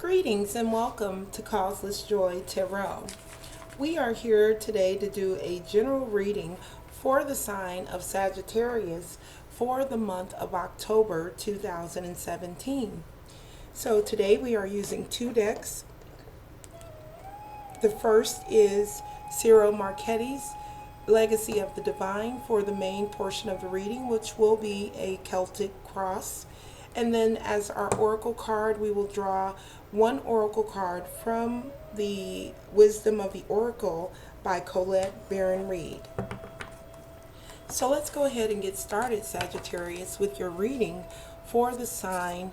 Greetings and welcome to Causeless Joy Tarot. We are here today to do a general reading for the sign of Sagittarius for the month of October 2017. So today we are using two decks. The first is Ciro Marchetti's Legacy of the Divine for the main portion of the reading, which will be a Celtic cross. And then as our oracle card, we will draw one oracle card from the Wisdom of the Oracle by Colette Baron Reed. So let's go ahead and get started, Sagittarius, with your reading for the sign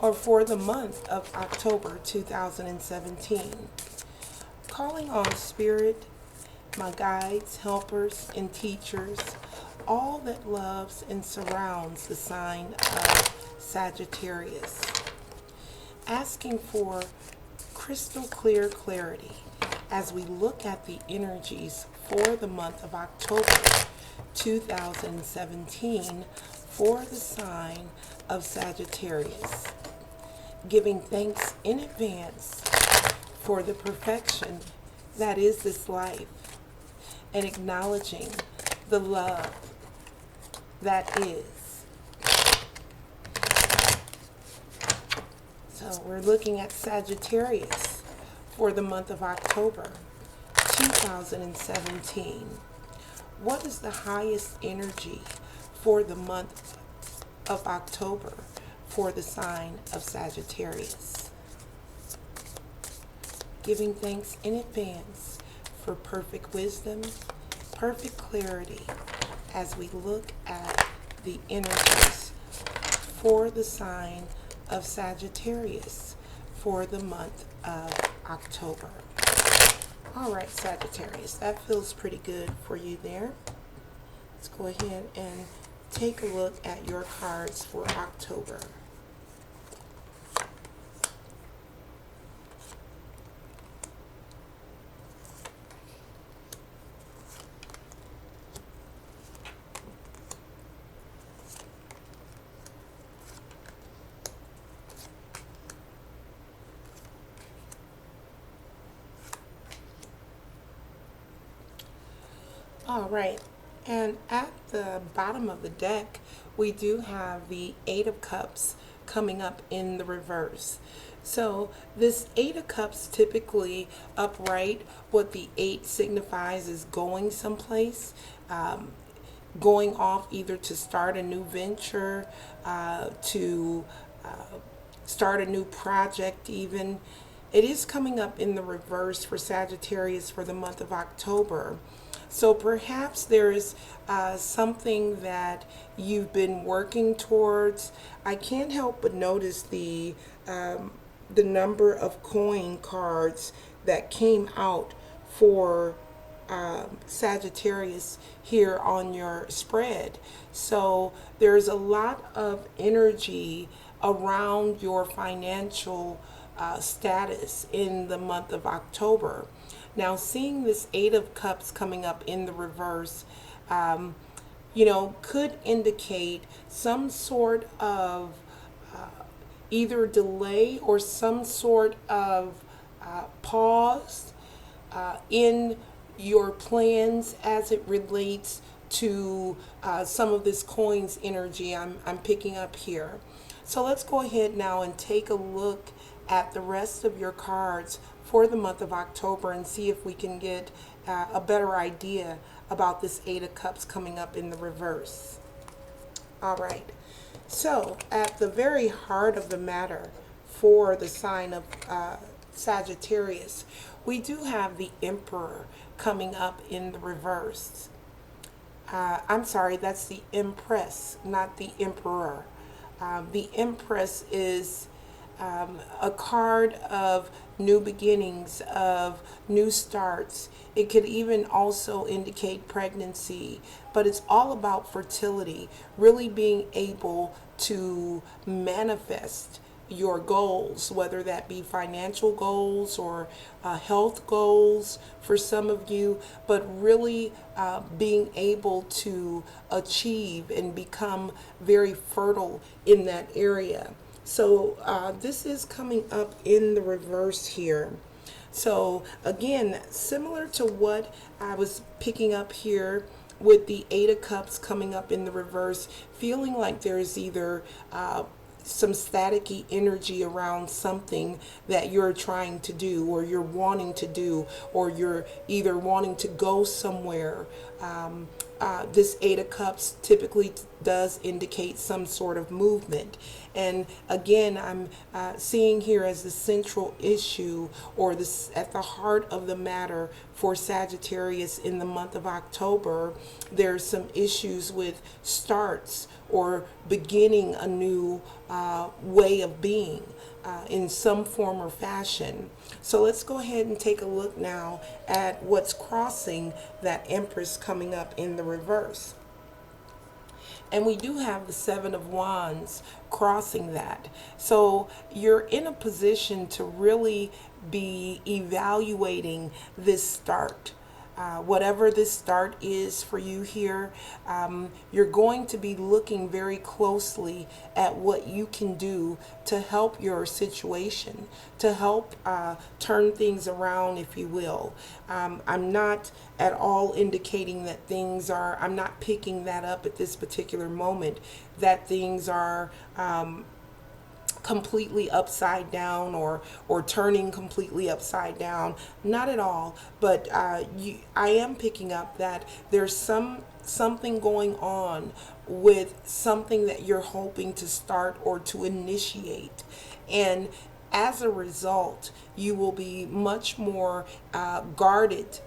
or for the month of October 2017. Calling on Spirit, my guides, helpers, and teachers, all that loves and surrounds the sign of Sagittarius, asking for crystal clear clarity as we look at the energies for the month of October 2017 for the sign of Sagittarius, giving thanks in advance for the perfection that is this life and acknowledging the love that is. So we're looking at Sagittarius for the month of October 2017. What is the highest energy for the month of October for the sign of Sagittarius? Giving thanks in advance for perfect wisdom, perfect clarity as we look at the energies for the sign of Sagittarius for the month of October. All right, Sagittarius, that feels pretty good for you there. Let's go ahead and take a look at your cards for October. All right, and at the bottom of the deck, we do have the Eight of Cups coming up in the reverse. So this Eight of Cups, typically upright, what the eight signifies is going someplace, going off either to start a new venture, to start a new project even. It is coming up in the reverse for Sagittarius for the month of October. So perhaps there's something that you've been working towards. I can't help but notice the number of coin cards that came out for Sagittarius here on your spread. So there's a lot of energy around your financial status in the month of October. Now, seeing this Eight of Cups coming up in the reverse, could indicate some sort of either delay or some sort of pause in your plans as it relates to some of this coin's energy I'm picking up here. So let's go ahead now and take a look at the rest of your cards for the month of October and see if we can get a better idea about this Eight of Cups coming up in the reverse. All right, so at the very heart of the matter for the sign of Sagittarius, we do have the Emperor coming up in the reverse. I'm sorry, that's the Empress, not the Emperor. The Empress is a card of new beginnings, of new starts. It could even also indicate pregnancy, but it's all about fertility, really being able to manifest your goals, whether that be financial goals or health goals for some of you, but really being able to achieve and become very fertile in that area. So this is coming up in the reverse here. So again, similar to what I was picking up here with the Eight of Cups coming up in the reverse, feeling like there's either some staticky energy around something that you're trying to do or you're wanting to do, or you're either wanting to go somewhere. This Eight of Cups typically does indicate some sort of movement. And again, I'm seeing here as the central issue, or this at the heart of the matter for Sagittarius in the month of October, there's some issues with starts or beginning a new way of being in some form or fashion. So let's go ahead and take a look now at what's crossing that Empress coming up in the reverse. And we do have the Seven of Wands crossing that. So you're in a position to really be evaluating this start. Whatever this start is for you here, you're going to be looking very closely at what you can do to help your situation, to help turn things around, if you will. I'm not at all indicating that things are, I'm not picking that up at this particular moment, that things are completely upside down or turning completely upside down. Not at all. But I am picking up that there's something going on with something that you're hoping to start or to initiate, and as a result you will be much more guarded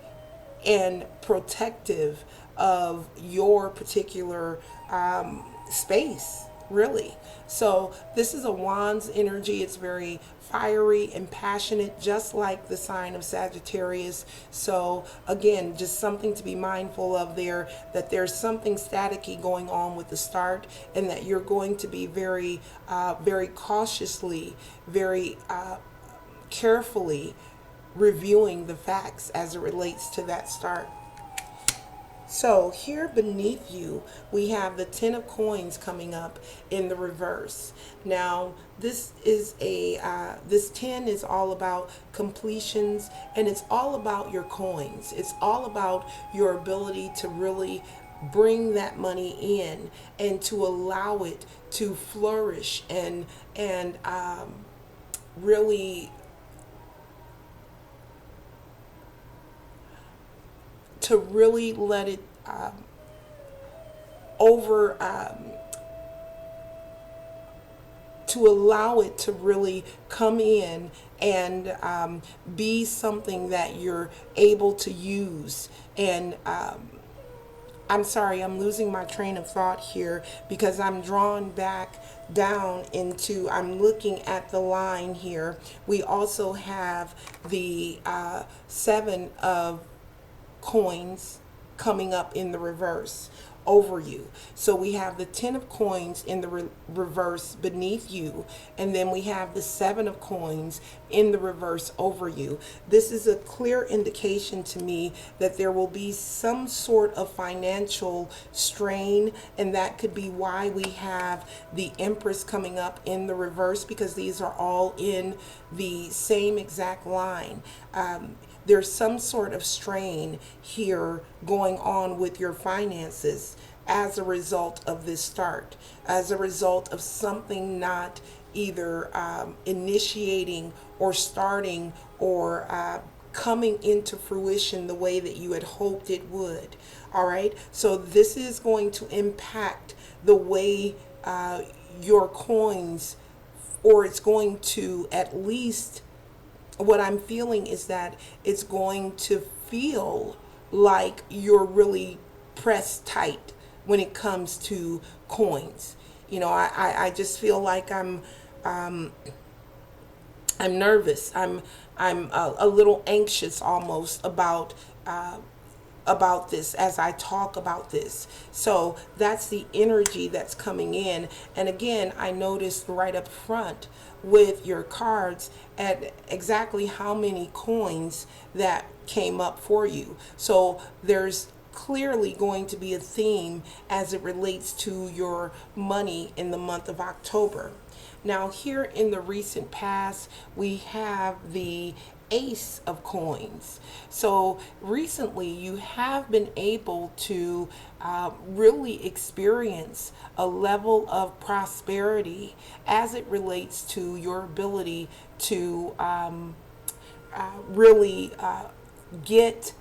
and protective of your particular space, really. So this is a Wands energy. It's very fiery and passionate, just like the sign of Sagittarius. So again, just something to be mindful of there, that there's something staticky going on with the start, and that you're going to be very very cautiously, very carefully reviewing the facts as it relates to that start. So here beneath you, we have the Ten of Coins coming up in the reverse. Now, this is this 10 is all about completions, and it's all about your coins. It's all about your ability to really bring that money in and to allow it to flourish and really let it to allow it to really come in and be something that you're able to use. And I'm sorry, I'm losing my train of thought here because I'm drawn back down into, I'm looking at the line here. We also have the Seven of Coins coming up in the reverse over you. So we have the Ten of Coins in the reverse beneath you, and then we have the Seven of Coins in the reverse over you. This is a clear indication to me that there will be some sort of financial strain, and that could be why we have the Empress coming up in the reverse, because these are all in the same exact line. There's some sort of strain here going on with your finances as a result of this start, as a result of something not either initiating or starting or coming into fruition the way that you had hoped it would. All right, so this is going to impact the way your coins, or it's going to, at least what I'm feeling is that it's going to feel like you're really pressed tight when it comes to coins. You know, I just feel like I'm nervous. I'm a little anxious almost about this as I talk about this. So that's the energy that's coming in. And again, I noticed right up front with your cards at exactly how many coins that came up for you. So there's clearly going to be a theme as it relates to your money in the month of October. Now, here in the recent past, we have the Ace of Coins. So recently you have been able to really experience a level of prosperity as it relates to your ability to really get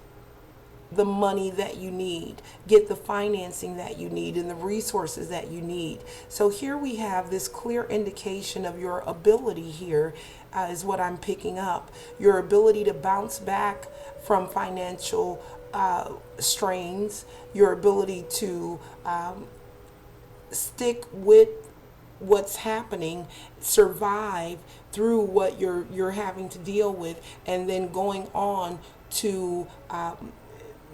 the money that you need, get the financing that you need, and the resources that you need. So here we have this clear indication of your ability here, is what I'm picking up. Your ability to bounce back from financial strains, your ability to stick with what's happening, survive through what you're having to deal with, and then going on to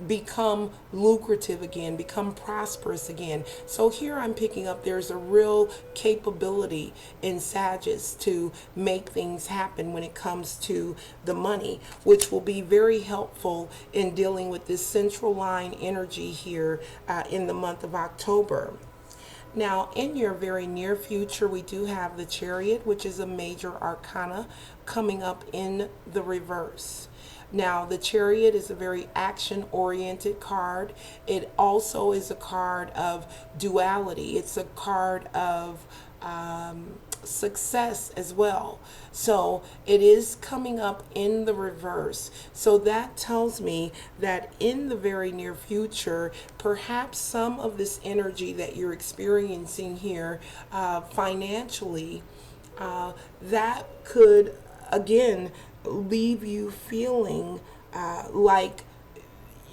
become lucrative again, become prosperous again. So here I'm picking up there's a real capability in Sagittarius to make things happen when it comes to the money, which will be very helpful in dealing with this central line energy here in the month of October. Now, in your very near future, we do have the Chariot, which is a major arcana, coming up in the reverse. Now, the Chariot is a very action-oriented card. It also is a card of duality. It's a card of success as well. So it is coming up in the reverse. So that tells me that in the very near future, perhaps some of this energy that you're experiencing here financially, that could, again, leave you feeling like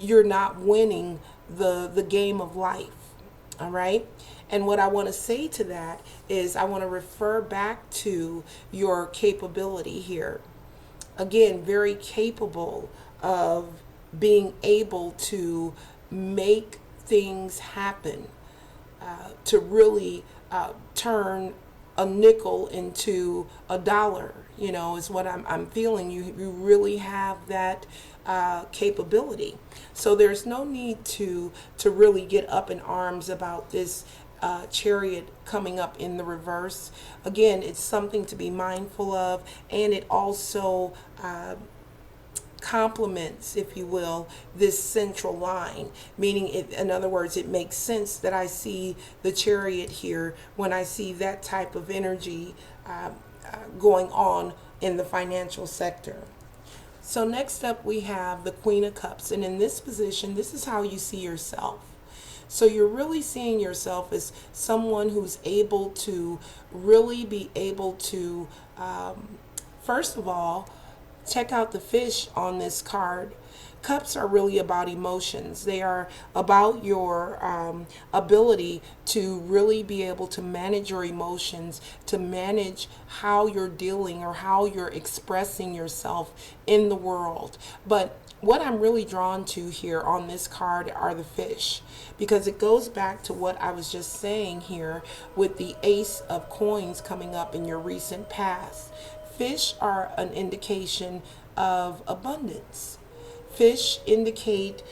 you're not winning the game of life. All right. And what I want to say to that is I want to refer back to your capability here. Again, very capable of being able to make things happen, to really turn a nickel into a dollar, you know, is what I'm feeling. You really have that capability. So there's no need to really get up in arms about this Chariot coming up in the reverse. Again, it's something to be mindful of, and it also complements, if you will, this central line, meaning it, in other words, it makes sense that I see the Chariot here when I see that type of energy going on in the financial sector. So next up we have the Queen of Cups, and in this position, this is how you see yourself. So you're really seeing yourself as someone who's able to really be able to, first of all, check out the fish on this card. Cups are really about emotions. They are about your ability to really be able to manage your emotions, to manage how you're dealing or how you're expressing yourself in the world. But what I'm really drawn to here on this card are the fish, because it goes back to what I was just saying here with the Ace of Coins coming up in your recent past. Fish are an indication of abundance. Fish indicate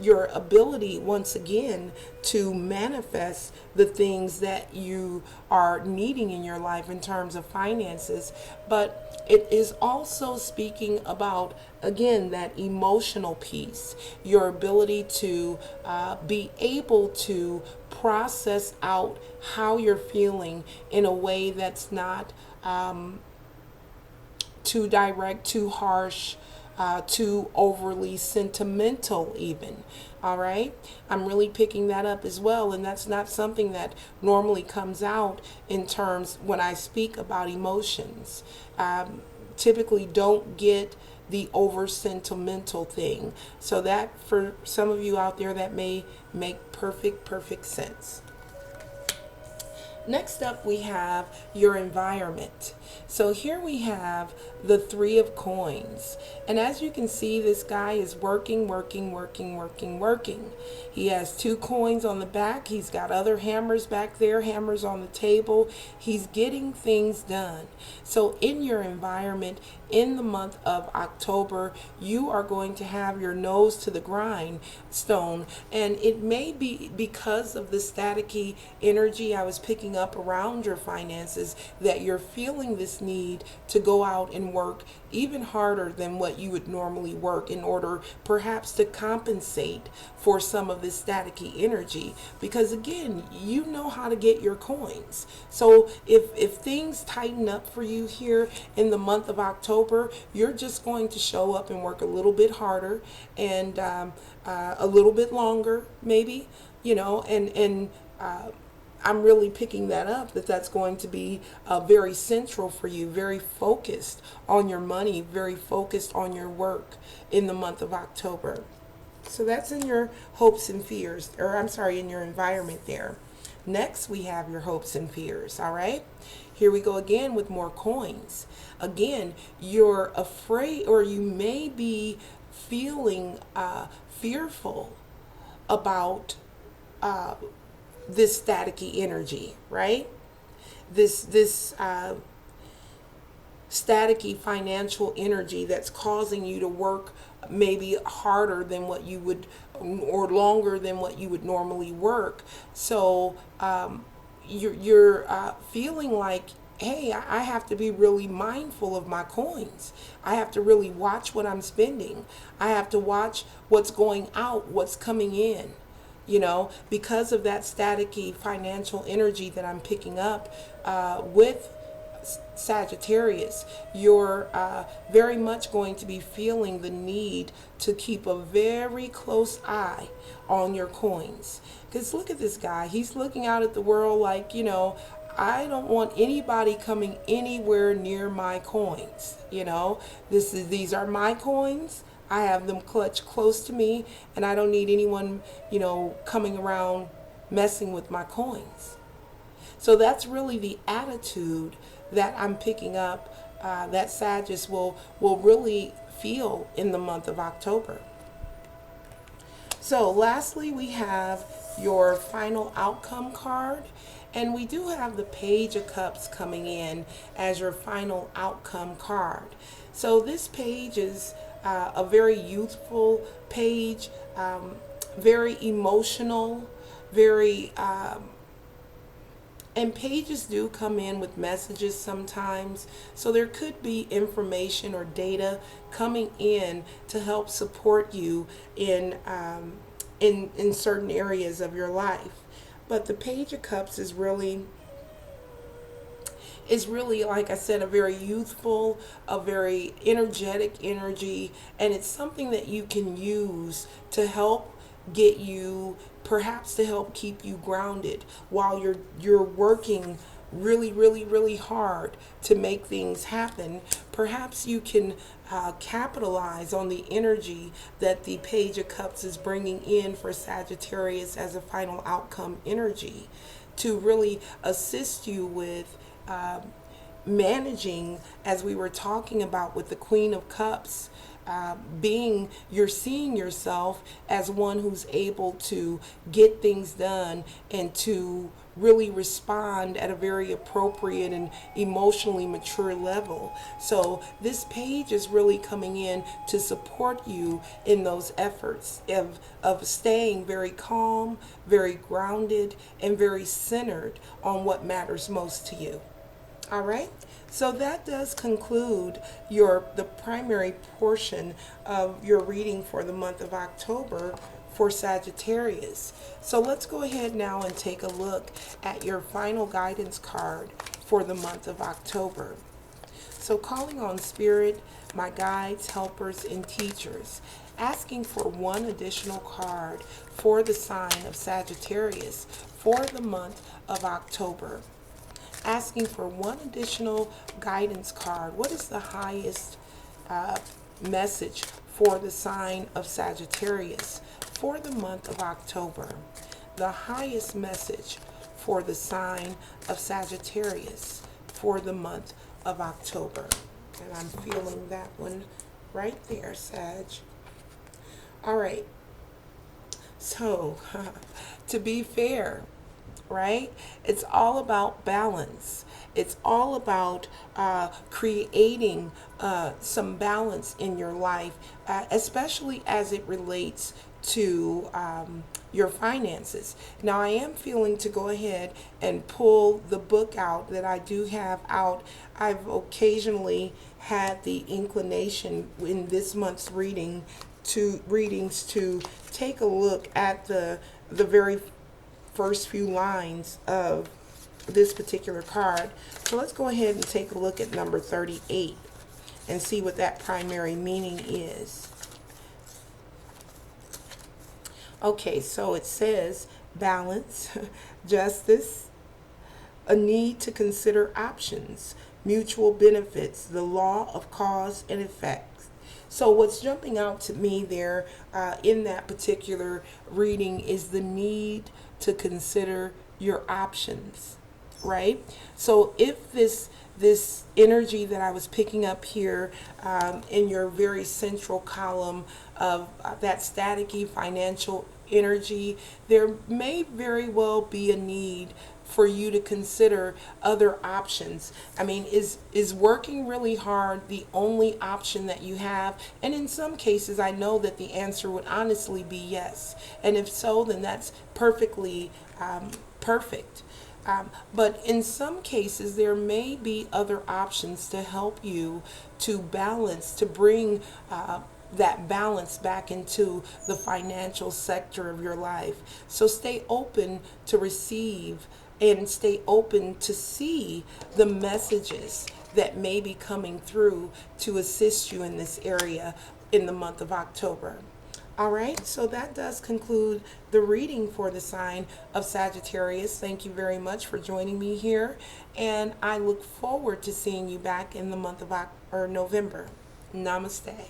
your ability, once again, to manifest the things that you are needing in your life in terms of finances. But it is also speaking about, again, that emotional piece, your ability to be able to process out how you're feeling in a way that's not too direct, too harsh, too overly sentimental even. All right, I'm really picking that up as well, and that's not something that normally comes out in terms when I speak about emotions. Typically don't get the over sentimental thing. So that, for some of you out there, that may make perfect sense. Next up, we have your environment. So here we have the Three of Coins. And as you can see, this guy is working, working, working, working, working. He has 2 coins on the back. He's got other hammers back there, hammers on the table. He's getting things done. So in your environment, in the month of October, you are going to have your nose to the grindstone. And it may be because of the staticky energy I was picking up around your finances that you're feeling this need to go out and work even harder than what you would normally work in order perhaps to compensate for some of this staticky energy, because again, you know how to get your coins. So if things tighten up for you here in the month of October, you're just going to show up and work a little bit harder and a little bit longer maybe, and I'm really picking that up, that's going to be very central for you, very focused on your money, very focused on your work in the month of October. So that's in your hopes and fears, or I'm sorry, in your environment there. Next, we have your hopes and fears, all right? Here we go again with more coins. Again, you're afraid, or you may be feeling fearful about this staticky energy, right? This staticky financial energy that's causing you to work maybe harder than what you would, or longer than what you would normally work. So you're feeling like, hey, I have to be really mindful of my coins. I have to really watch what I'm spending. I have to watch what's going out, what's coming in. Because of that staticky financial energy that I'm picking up with Sagittarius, you're very much going to be feeling the need to keep a very close eye on your coins. Because look at this guy. He's looking out at the world like, I don't want anybody coming anywhere near my coins. These are my coins. I have them clutched close to me, and I don't need anyone, coming around messing with my coins. So that's really the attitude that I'm picking up that Sagittarius will really feel in the month of October. So lastly, we have your final outcome card. And we do have the Page of Cups coming in as your final outcome card. So this page is a very youthful page, very emotional, very, and pages do come in with messages sometimes. So there could be information or data coming in to help support you in certain areas of your life. But the Page of Cups is really, like I said, a very youthful, a very energetic energy, and it's something that you can use to help get you, perhaps to help keep you grounded while you're working really, really, really hard to make things happen. Perhaps you can capitalize on the energy that the Page of Cups is bringing in for Sagittarius as a final outcome energy to really assist you with managing, as we were talking about with the Queen of Cups, you're seeing yourself as one who's able to get things done and to really respond at a very appropriate and emotionally mature level. So this page is really coming in to support you in those efforts of staying very calm, very grounded, and very centered on what matters most to you. All right, so that does conclude the primary portion of your reading for the month of October for Sagittarius. So let's go ahead now and take a look at your final guidance card for the month of October. So calling on Spirit, my guides, helpers, and teachers, asking for one additional card for the sign of Sagittarius for the month of October. Asking for one additional guidance card. What is the highest message for the sign of Sagittarius for the month of October? The highest message for the sign of Sagittarius for the month of October. And I'm feeling that one right there, Sag. All right. So, to be fair, right? It's all about balance. It's all about creating some balance in your life, especially as it relates to your finances. Now, I am feeling to go ahead and pull the book out that I do have out. I've occasionally had the inclination in this month's readings to take a look at the very first few lines of this particular card. So let's go ahead and take a look at number 38 and see what that primary meaning is. Okay, so it says balance, justice, a need to consider options, mutual benefits, the law of cause and effect. So what's jumping out to me there in that particular reading is the need to consider your options, right? So if this energy that I was picking up here in your very central column of that staticky financial energy, there may very well be a need for you to consider other options. I mean, is working really hard the only option that you have? And in some cases, I know that the answer would honestly be yes. And if so, then that's perfectly perfect. But in some cases, there may be other options to help you to balance, to bring that balance back into the financial sector of your life. So stay open to receive and stay open to see the messages that may be coming through to assist you in this area in the month of October. All right, so that does conclude the reading for the sign of Sagittarius. Thank you very much for joining me here, and I look forward to seeing you back in the month of November. Namaste.